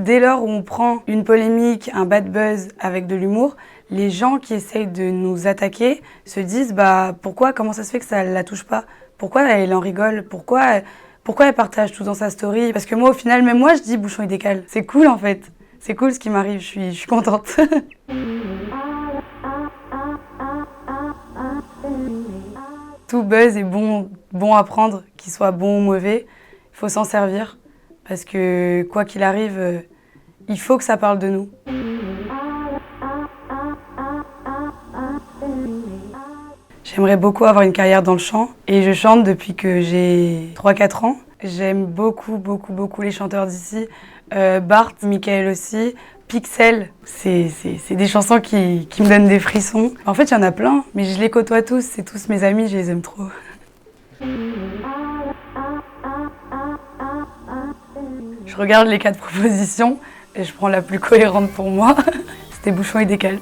dès lors où on prend une polémique, un bad buzz avec de l'humour, les gens qui essayent de nous attaquer se disent pourquoi, comment ça se fait que ça la touche pas? Pourquoi elle en rigole? Pourquoi elle partage tout dans sa story? Parce que moi, au final, même moi, je dis bouchon et décale. C'est cool en fait. C'est cool ce qui m'arrive, je suis contente. Tout buzz est bon à prendre, qu'il soit bon ou mauvais. Il faut s'en servir parce que quoi qu'il arrive, il faut que ça parle de nous. J'aimerais beaucoup avoir une carrière dans le chant et je chante depuis que j'ai 3-4 ans. J'aime beaucoup les chanteurs d'ici. Bart, Michael aussi, Pixel, c'est des chansons qui me donnent des frissons. En fait, il y en a plein, mais je les côtoie tous, c'est tous mes amis, je les aime trop. Je regarde les 4 propositions et je prends la plus cohérente pour moi. C'était bouchon et décale.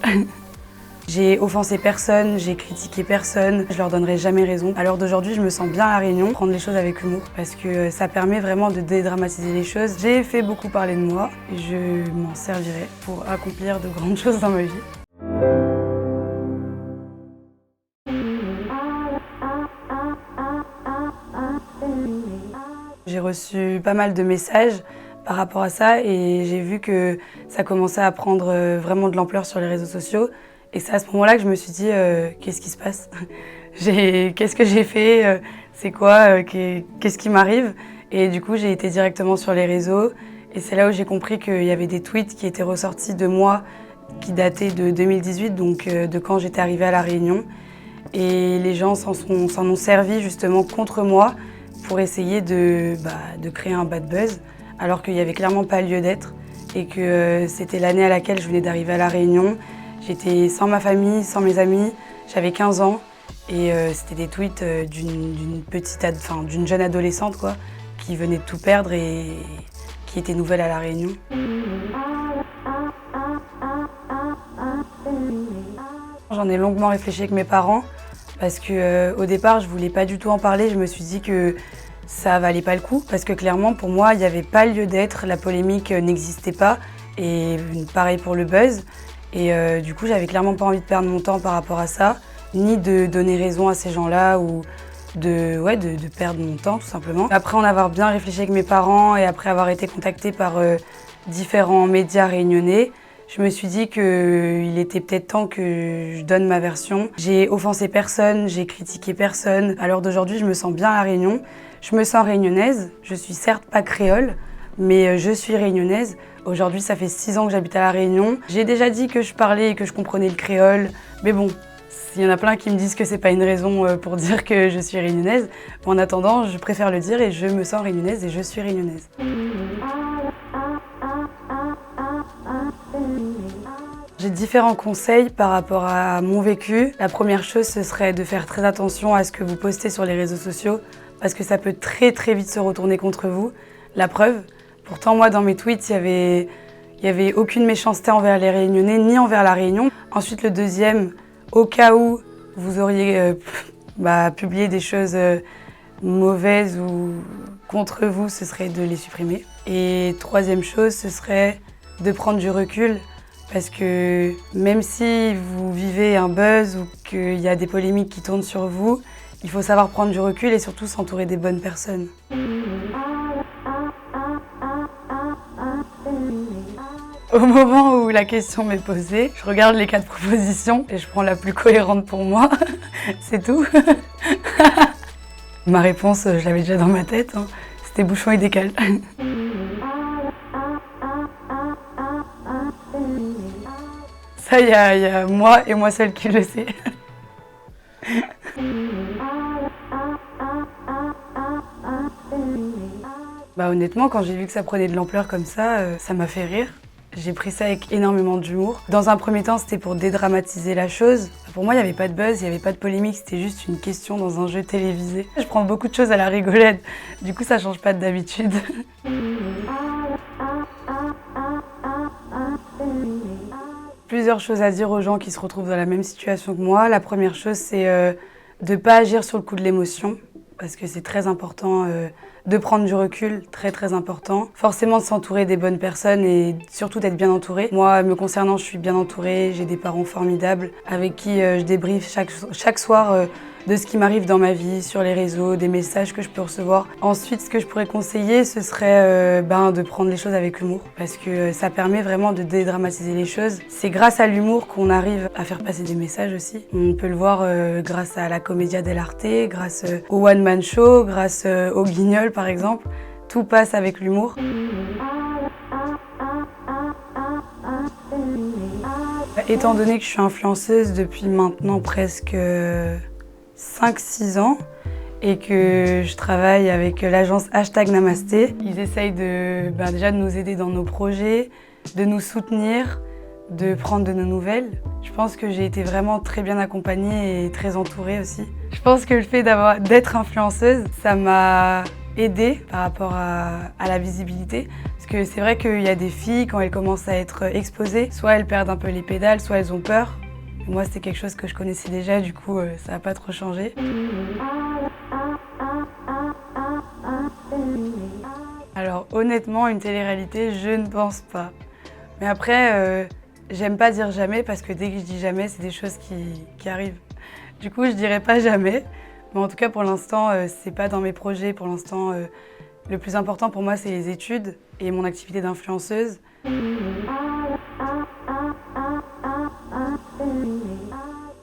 J'ai offensé personne, j'ai critiqué personne, je leur donnerai jamais raison. À l'heure d'aujourd'hui, je me sens bien à La Réunion, prendre les choses avec humour, parce que ça permet vraiment de dédramatiser les choses. J'ai fait beaucoup parler de moi, et je m'en servirai pour accomplir de grandes choses dans ma vie. J'ai reçu pas mal de messages par rapport à ça, et j'ai vu que ça commençait à prendre vraiment de l'ampleur sur les réseaux sociaux. Et c'est à ce moment-là que je me suis dit, qu'est-ce qui se passe? Qu'est-ce que j'ai fait? C'est quoi? Qu'est-ce qui m'arrive? Et du coup, j'ai été directement sur les réseaux. Et c'est là où j'ai compris qu'il y avait des tweets qui étaient ressortis de moi, qui dataient de 2018, donc de quand j'étais arrivée à La Réunion. Et les gens s'en ont servi justement contre moi pour essayer de créer un bad buzz, alors qu'il n'y avait clairement pas lieu d'être. Et que c'était l'année à laquelle je venais d'arriver à La Réunion. J'étais sans ma famille, sans mes amis, j'avais 15 ans et c'était des tweets d'une jeune adolescente quoi, qui venait de tout perdre et qui était nouvelle à La Réunion. J'en ai longuement réfléchi avec mes parents parce qu'au départ je voulais pas du tout en parler, je me suis dit que ça valait pas le coup parce que clairement pour moi il n'y avait pas lieu d'être, la polémique n'existait pas et pareil pour le buzz. Et du coup, j'avais clairement pas envie de perdre mon temps par rapport à ça, ni de donner raison à ces gens-là ou de perdre mon temps tout simplement. Après en avoir bien réfléchi avec mes parents et après avoir été contactée par différents médias réunionnais, je me suis dit qu'il était peut-être temps que je donne ma version. J'ai offensé personne, j'ai critiqué personne. À l'heure d'aujourd'hui, je me sens bien à La Réunion. Je me sens réunionnaise. Je suis certes pas créole, mais je suis réunionnaise. Aujourd'hui, ça fait 6 ans que j'habite à La Réunion. J'ai déjà dit que je parlais et que je comprenais le créole, mais bon, il y en a plein qui me disent que c'est pas une raison pour dire que je suis réunionnaise. En attendant, je préfère le dire et je me sens réunionnaise et je suis réunionnaise. J'ai différents conseils par rapport à mon vécu. La première chose, ce serait de faire très attention à ce que vous postez sur les réseaux sociaux parce que ça peut très vite se retourner contre vous. La preuve, pourtant moi dans mes tweets, il y avait aucune méchanceté envers les Réunionnais ni envers La Réunion. Ensuite le deuxième, au cas où vous auriez publié des choses mauvaises ou contre vous, ce serait de les supprimer. Et troisième chose, ce serait de prendre du recul parce que même si vous vivez un buzz ou qu'il y a des polémiques qui tournent sur vous, il faut savoir prendre du recul et surtout s'entourer des bonnes personnes. Au moment où la question m'est posée, je regarde les 4 propositions et je prends la plus cohérente pour moi. C'est tout. Ma réponse, je l'avais déjà dans ma tête. C'était bouchon et décale. Ça, il y a moi et moi seule qui le sais. Honnêtement, quand j'ai vu que ça prenait de l'ampleur comme ça m'a fait rire. J'ai pris ça avec énormément d'humour. Dans un premier temps, c'était pour dédramatiser la chose. Pour moi, il n'y avait pas de buzz, il n'y avait pas de polémique, c'était juste une question dans un jeu télévisé. Je prends beaucoup de choses à la rigolade, du coup ça change pas d'habitude. Plusieurs choses à dire aux gens qui se retrouvent dans la même situation que moi. La première chose, c'est de ne pas agir sur le coup de l'émotion. parce que c'est très important de prendre du recul, très très important. Forcément de s'entourer des bonnes personnes et surtout d'être bien entouré. Moi, me concernant, je suis bien entourée, j'ai des parents formidables avec qui je débriefe chaque soir de ce qui m'arrive dans ma vie, sur les réseaux, des messages que je peux recevoir. Ensuite, ce que je pourrais conseiller, ce serait de prendre les choses avec humour, parce que ça permet vraiment de dédramatiser les choses. C'est grâce à l'humour qu'on arrive à faire passer des messages aussi. On peut le voir grâce à la Commedia dell'arte, grâce au one-man show, grâce au Guignol par exemple. Tout passe avec l'humour. Étant donné que je suis influenceuse depuis maintenant presque 5-6 ans et que je travaille avec l'agence #Namasté, ils essayent déjà de nous aider dans nos projets, de nous soutenir, de prendre de nos nouvelles. Je pense que j'ai été vraiment très bien accompagnée et très entourée aussi. Je pense que le fait d'être influenceuse, ça m'a aidée par rapport à la visibilité. Parce que c'est vrai qu'il y a des filles, quand elles commencent à être exposées, soit elles perdent un peu les pédales, soit elles ont peur. Moi, c'était quelque chose que je connaissais déjà, du coup, ça n'a pas trop changé. Alors, honnêtement, une télé-réalité, je ne pense pas. Mais après, j'aime pas dire jamais, parce que dès que je dis jamais, c'est des choses qui arrivent. Du coup, je dirais pas jamais. Mais en tout cas, pour l'instant, c'est pas dans mes projets. Pour l'instant, le plus important pour moi, c'est les études et mon activité d'influenceuse.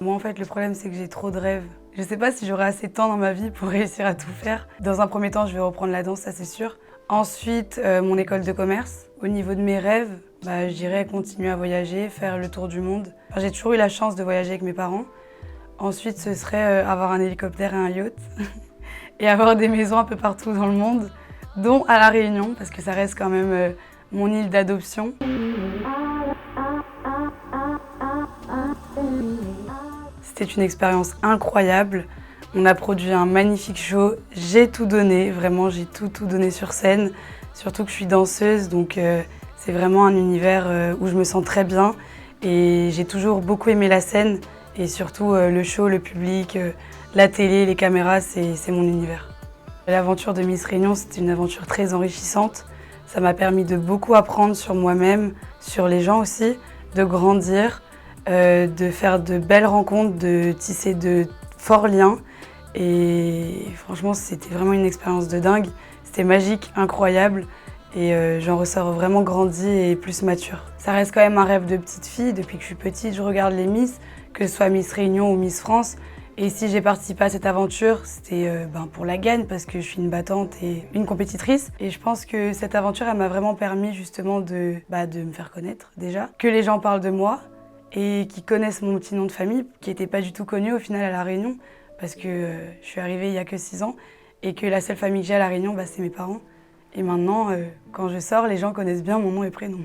Moi, en fait, le problème, c'est que j'ai trop de rêves. Je sais pas si j'aurai assez de temps dans ma vie pour réussir à tout faire. Dans un premier temps, je vais reprendre la danse, ça c'est sûr. Ensuite, mon école de commerce. Au niveau de mes rêves, je dirais continuer à voyager, faire le tour du monde. J'ai toujours eu la chance de voyager avec mes parents. Ensuite, ce serait avoir un hélicoptère et un yacht. Et avoir des maisons un peu partout dans le monde, dont à La Réunion, parce que ça reste quand même mon île d'adoption. C'était une expérience incroyable. On a produit un magnifique show. J'ai tout donné, vraiment, j'ai tout donné sur scène. Surtout que je suis danseuse, donc c'est vraiment un univers où je me sens très bien. Et j'ai toujours beaucoup aimé la scène et surtout le show, le public, la télé, les caméras, c'est mon univers. L'aventure de Miss Réunion, c'était une aventure très enrichissante. Ça m'a permis de beaucoup apprendre sur moi-même, sur les gens aussi, de grandir, de faire de belles rencontres, de tisser de forts liens. Et franchement, c'était vraiment une expérience de dingue. C'était magique, incroyable. Et j'en ressors vraiment grandie et plus mature. Ça reste quand même un rêve de petite fille. Depuis que je suis petite, je regarde les Miss, que ce soit Miss Réunion ou Miss France. Et si j'ai participé à cette aventure, c'était pour la gagne, parce que je suis une battante et une compétitrice. Et je pense que cette aventure, elle m'a vraiment permis justement de me faire connaître déjà. Que les gens parlent de moi et qu'ils connaissent mon petit nom de famille, qui n'était pas du tout connu au final à La Réunion, parce que je suis arrivée il y a que 6 ans et que la seule famille que j'ai à La Réunion, c'est mes parents. Et maintenant, quand je sors, les gens connaissent bien mon nom et prénom.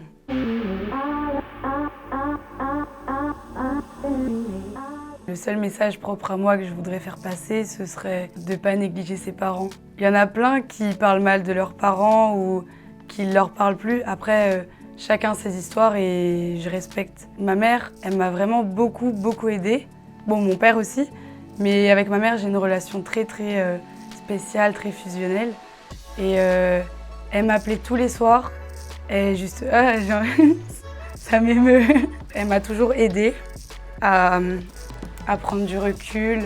Le seul message propre à moi que je voudrais faire passer, ce serait de ne pas négliger ses parents. Il y en a plein qui parlent mal de leurs parents ou qui ne leur parlent plus. Après, chacun ses histoires et je respecte. Ma mère, elle m'a vraiment beaucoup aidée. Bon, mon père aussi. Mais avec ma mère, j'ai une relation très spéciale, très fusionnelle. Et elle m'appelait tous les soirs. Et juste, ça m'émeut. Elle m'a toujours aidée à prendre du recul,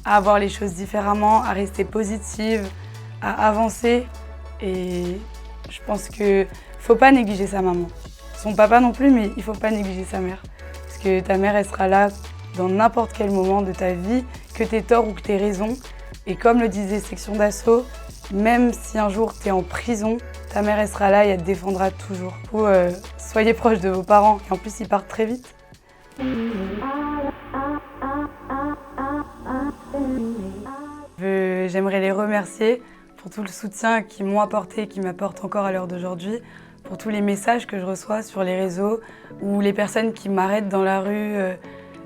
à voir les choses différemment, à rester positive, à avancer. Et je pense qu'il ne faut pas négliger sa maman. Son papa non plus, mais il ne faut pas négliger sa mère. Parce que ta mère, elle sera là dans n'importe quel moment de ta vie, que tu aies tort ou que tu aies raison. Et comme le disait Section d'Assaut, même si un jour tu es en prison, ta mère, elle sera là et elle te défendra toujours. Du coup, soyez proches de vos parents. Et en plus, ils partent très vite. J'aimerais les remercier pour tout le soutien qu'ils m'ont apporté et qu'ils m'apportent encore à l'heure d'aujourd'hui, pour tous les messages que je reçois sur les réseaux ou les personnes qui m'arrêtent dans la rue,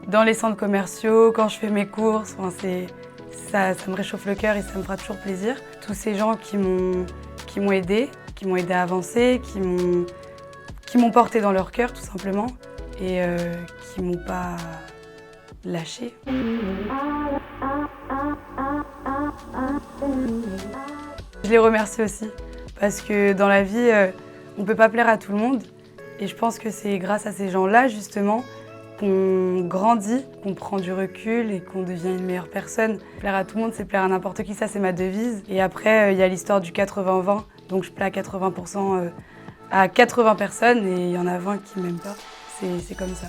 dans les centres commerciaux, quand je fais mes courses. Enfin, ça me réchauffe le cœur et ça me fera toujours plaisir. Tous ces gens qui m'ont aidé à avancer, qui m'ont porté dans leur cœur tout simplement et qui m'ont pas lâché. Je les remercie aussi parce que dans la vie, on ne peut pas plaire à tout le monde. Et je pense que c'est grâce à ces gens-là, justement, qu'on grandit, qu'on prend du recul et qu'on devient une meilleure personne. Plaire à tout le monde, c'est plaire à n'importe qui, ça c'est ma devise. Et après, il y a l'histoire du 80-20, donc je plais à 80% à 80 personnes et il y en a 20 qui m'aiment pas. C'est comme ça.